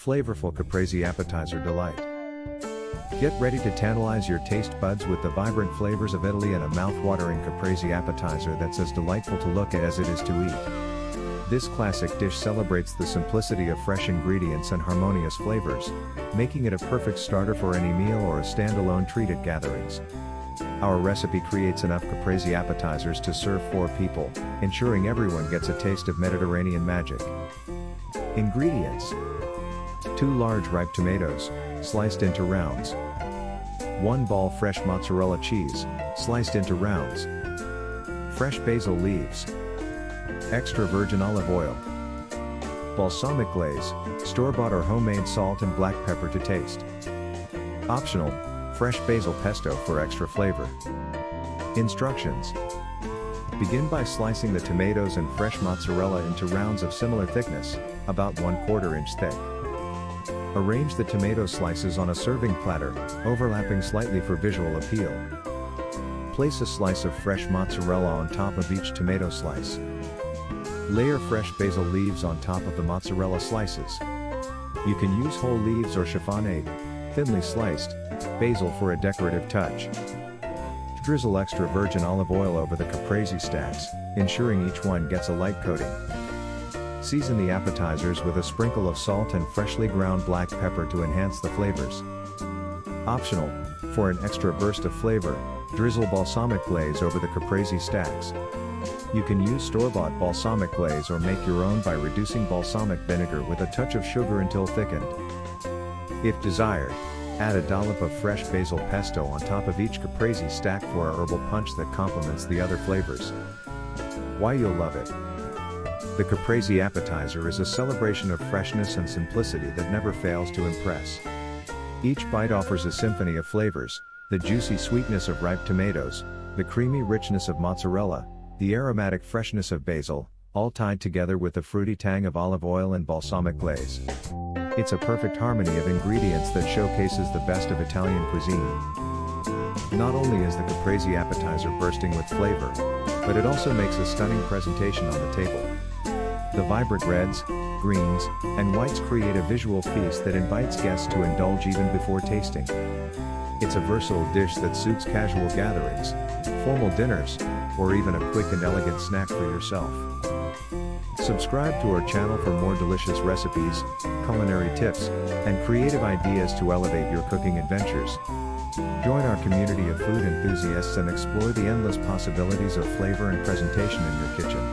Flavorful Caprese Appetizer Delight. Get ready to tantalize your taste buds with the vibrant flavors of Italy and a mouth-watering Caprese appetizer that's as delightful to look at as it is to eat. This classic dish celebrates the simplicity of fresh ingredients and harmonious flavors, making it a perfect starter for any meal or a standalone treat at gatherings. Our recipe creates enough Caprese appetizers to serve 4 people, ensuring everyone gets a taste of Mediterranean magic. Ingredients: 2 large ripe tomatoes, sliced into rounds. 1 ball fresh mozzarella cheese, sliced into rounds. Fresh basil leaves. Extra virgin olive oil. Balsamic glaze, store-bought or homemade salt and black pepper to taste. Optional, fresh basil pesto for extra flavor. Instructions: begin by slicing the tomatoes and fresh mozzarella into rounds of similar thickness, about 1/4 inch thick. Arrange the tomato slices on a serving platter, overlapping slightly for visual appeal. Place a slice of fresh mozzarella on top of each tomato slice. Layer fresh basil leaves on top of the mozzarella slices. You can use whole leaves or chiffonade, thinly sliced, basil for a decorative touch. Drizzle extra virgin olive oil over the caprese stacks, ensuring each one gets a light coating. Season the appetizers with a sprinkle of salt and freshly ground black pepper to enhance the flavors. Optional, for an extra burst of flavor, drizzle balsamic glaze over the caprese stacks. You can use store-bought balsamic glaze or make your own by reducing balsamic vinegar with a touch of sugar until thickened. If desired, add a dollop of fresh basil pesto on top of each caprese stack for a herbal punch that complements the other flavors. Why you'll love it. The Caprese Appetizer is a celebration of freshness and simplicity that never fails to impress. Each bite offers a symphony of flavors: the juicy sweetness of ripe tomatoes, the creamy richness of mozzarella, the aromatic freshness of basil, all tied together with the fruity tang of olive oil and balsamic glaze. It's a perfect harmony of ingredients that showcases the best of Italian cuisine. Not only is the Caprese Appetizer bursting with flavor, but it also makes a stunning presentation on the table. The vibrant reds, greens, and whites create a visual feast that invites guests to indulge even before tasting. It's a versatile dish that suits casual gatherings, formal dinners, or even a quick and elegant snack for yourself. Subscribe to our channel for more delicious recipes, culinary tips, and creative ideas to elevate your cooking adventures. Join our community of food enthusiasts and explore the endless possibilities of flavor and presentation in your kitchen.